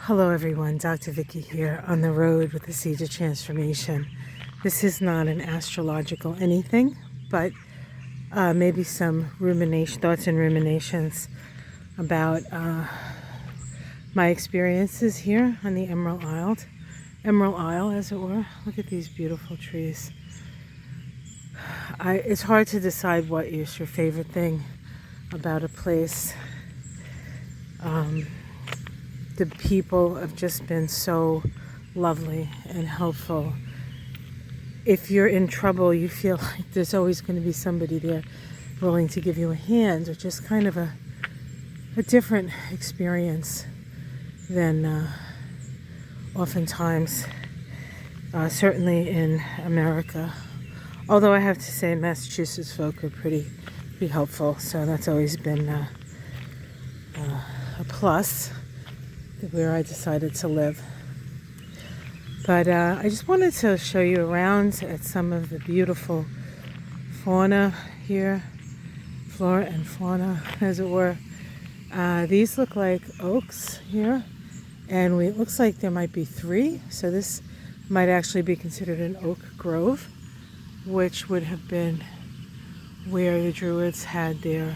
Hello everyone, Dr. Vicky here on the road with the Seed of Transformation. This is not an astrological anything, but maybe some thoughts and ruminations about my experiences here on the Emerald Isle, as it were. Look at these beautiful trees. It's hard to decide what is your favorite thing about a place. The people have just been so lovely and helpful. If you're in trouble, you feel like there's always going to be somebody there willing to give you a hand, or just kind of a different experience than oftentimes, certainly in America. Although I have to say Massachusetts folk are pretty helpful, so that's always been a plus where I decided to live. But I just wanted to show you around at some of the beautiful fauna here, flora and fauna, as it were. These look like oaks here, and it looks like there might be 3, so this might actually be considered an oak grove, which would have been where the Druids had their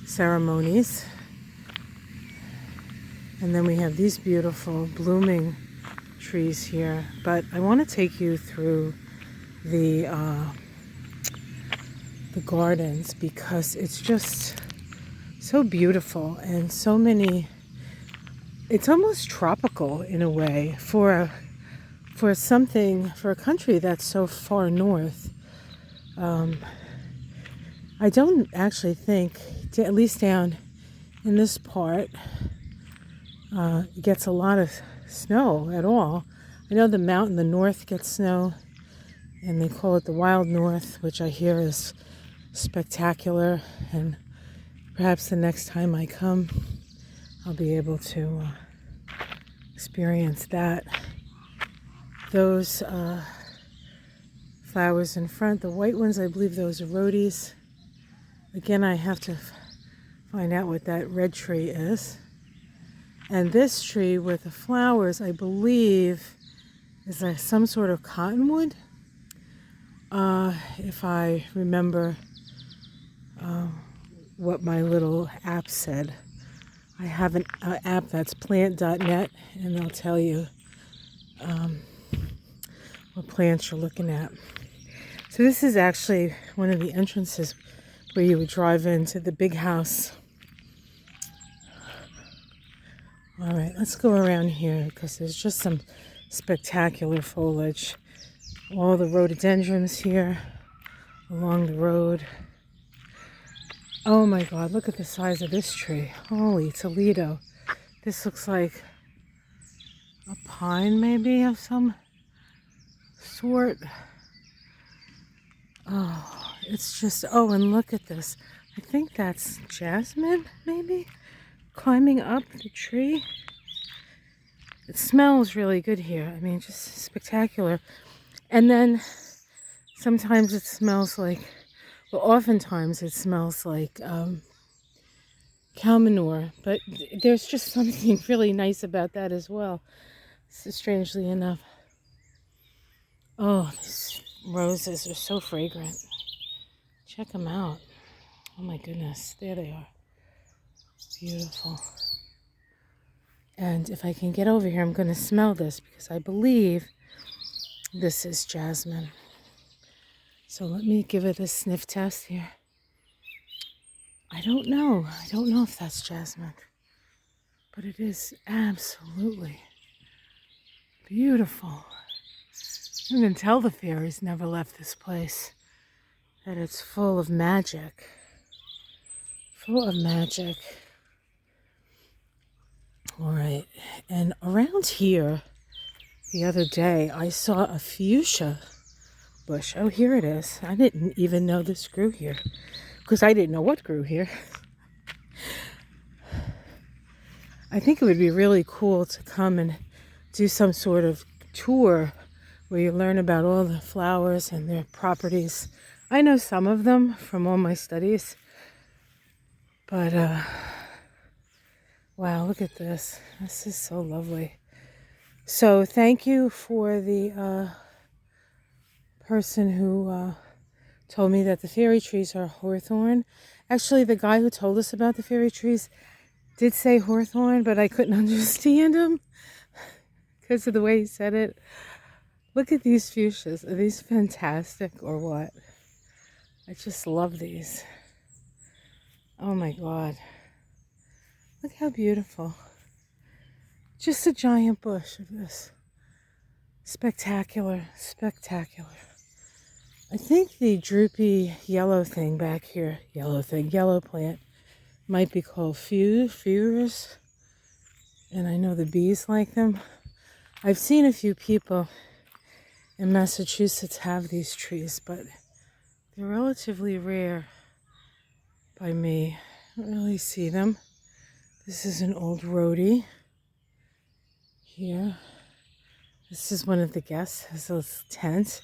ceremonies. And then we have these beautiful blooming trees here. But I want to take you through the gardens, because it's just so beautiful and so many. It's almost tropical in a way for a country that's so far north. I don't actually think, at least down in this part, gets a lot of snow at all. I know the mountain, the north, gets snow, and they call it the wild north, which I hear is spectacular, and perhaps the next time I come I'll be able to experience that. Those flowers in front, the white ones, I believe those are rhodies. Again, I have to find out what that red tree is. And this tree with the flowers, I believe, is some sort of cottonwood. If I remember what my little app said. I have an app that's plant.net, and they'll tell you what plants you're looking at. So this is actually one of the entrances where you would drive into the big house. All right, let's go around here, because there's just some spectacular foliage. All the rhododendrons here along the road. Oh my God, look at the size of this tree. Holy Toledo. This looks like a pine maybe of some sort. Oh, it's just, oh, and look at this. I think that's Jasmine maybe climbing up the tree. It smells really good here. I mean, just spectacular. And then sometimes it smells like, well, oftentimes it smells like cow manure, but there's just something really nice about that as well, strangely enough. Oh, these roses are so fragrant. Check them out. Oh my goodness, there they are. Beautiful. And if I can get over here, I'm going to smell this, because I believe this is jasmine. So let me give it a sniff test here. I don't know. I don't know if that's jasmine, but it is absolutely beautiful. You can tell the fairies never left this place, that it's full of magic. Full of magic. All right, and around here, the other day, I saw a fuchsia bush. Oh, here it is. I didn't even know this grew here, because I didn't know what grew here. I think it would be really cool to come and do some sort of tour where you learn about all the flowers and their properties. I know some of them from all my studies, but Wow, look at this. This is so lovely. So thank you for the person who told me that the fairy trees are hawthorn. Actually, the guy who told us about the fairy trees did say hawthorn, but I couldn't understand him because of the way he said it. Look at these fuchsias. Are these fantastic or what? I just love these. Oh my God. Look how beautiful. Just a giant bush of this. Spectacular, spectacular. I think the droopy yellow thing back here, yellow plant, might be called furze. And I know the bees like them. I've seen a few people in Massachusetts have these trees, but they're relatively rare by me. I don't really see them. This is an old roadie here. This is one of the guests, has a little tent.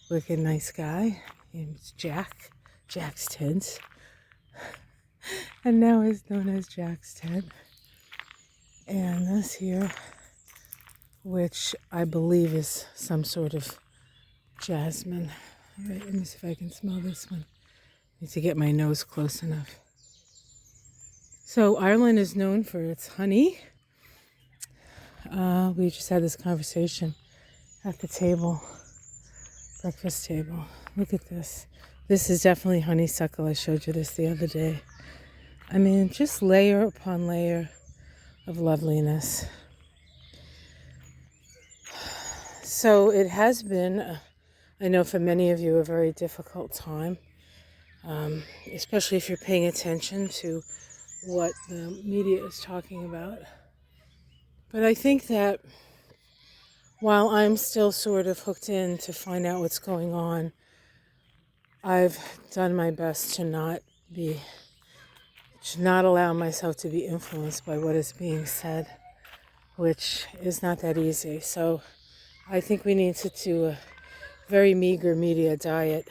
Wicked nice guy. Name's Jack. Jack's tent. And now it's known as Jack's tent. And this here, which I believe is some sort of jasmine. All right, let me see if I can smell this one. Need to get my nose close enough. So Ireland is known for its honey. We just had this conversation at the table, breakfast table. Look at this. This is definitely honeysuckle. I showed you this the other day. I mean, just layer upon layer of loveliness. So it has been, I know for many of you, a very difficult time, especially if you're paying attention to what the media is talking about. But I think that while I'm still sort of hooked in to find out what's going on, I've done my best to not allow myself to be influenced by what is being said, which is not that easy. So I think we need to do a very meager media diet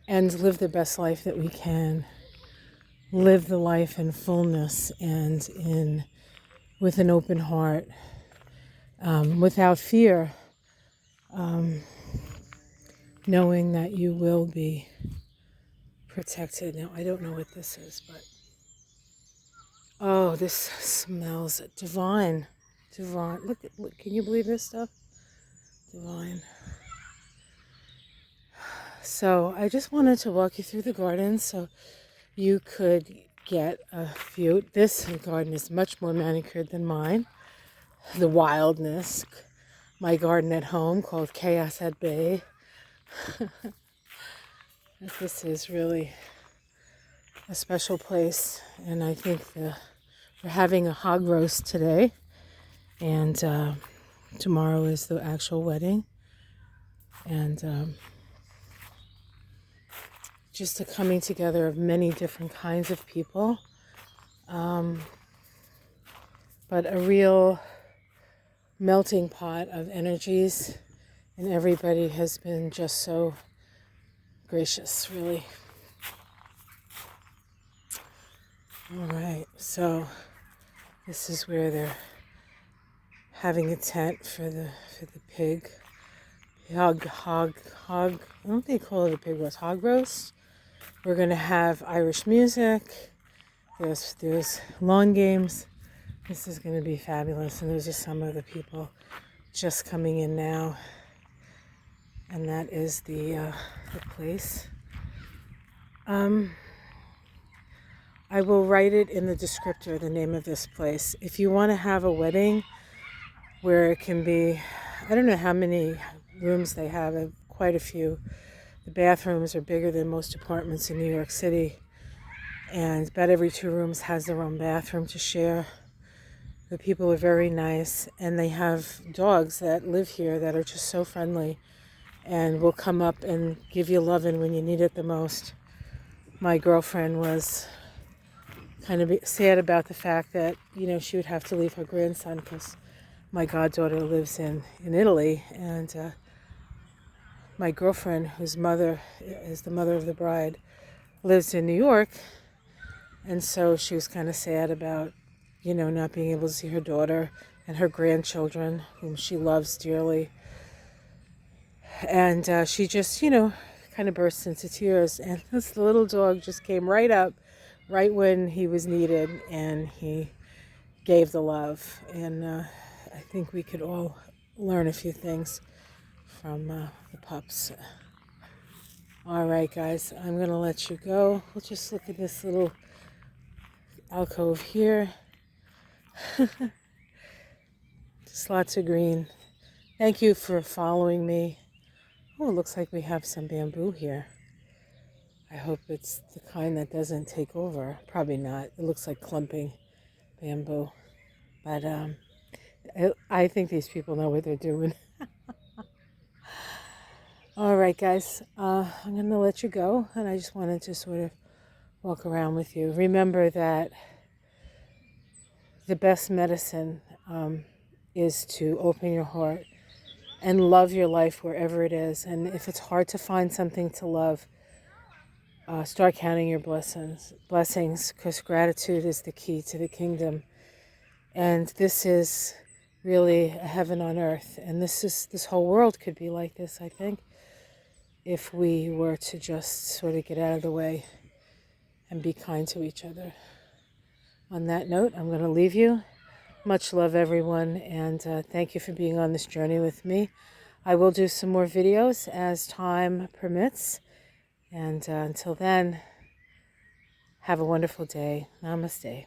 and live the best life that we can. Live the life in fullness and with an open heart, without fear, knowing that you will be protected. Now, I don't know what this is, but oh, this smells divine. Divine. Look, can you believe this stuff? Divine. So I just wanted to walk you through the garden so you could get a view. This garden is much more manicured than mine. The wildness. My garden at home called Chaos at Bay. This is really a special place, and I think we're having a hog roast today, and tomorrow is the actual wedding, and just a coming together of many different kinds of people, but a real melting pot of energies, and everybody has been just so gracious, really. All right, so this is where they're having a tent for the pig. Hog, I don't think they call it a pig roast, hog roast. We're gonna have Irish music. There's lawn games. This is gonna be fabulous. And those are some of the people just coming in now. And that is the place. I will write it in the descriptor, the name of this place. If you want to have a wedding where it can be, I don't know how many rooms they have, quite a few. The bathrooms are bigger than most apartments in New York City, and about every 2 rooms has their own bathroom to share. The people are very nice, and they have dogs that live here that are just so friendly and will come up and give you loving when you need it the most. My girlfriend was kind of sad about the fact that, she would have to leave her grandson because my goddaughter lives in Italy, and my girlfriend, whose mother is the mother of the bride, lives in New York, And so she was kind of sad about, not being able to see her daughter and her grandchildren, whom she loves dearly. And she just, kind of burst into tears. And this little dog just came right up, right when he was needed, and he gave the love. And I think we could all learn a few things from the pups. All right, guys, I'm going to let you go. We'll just look at this little alcove here. Just lots of green. Thank you for following me. Oh, it looks like we have some bamboo here. I hope it's the kind that doesn't take over. Probably not. It looks like clumping bamboo. But I think these people know what they're doing. All right, guys. I'm going to let you go. And I just wanted to sort of walk around with you. Remember that the best medicine is to open your heart and love your life wherever it is. And if it's hard to find something to love, start counting your blessings, because gratitude is the key to the kingdom. And this is really a heaven on earth. And this whole world could be like this, I think, if we were to just sort of get out of the way and be kind to each other. On that note, I'm going to leave you. Much love, everyone, and thank you for being on this journey with me. I will do some more videos as time permits. And until then, have a wonderful day. Namaste.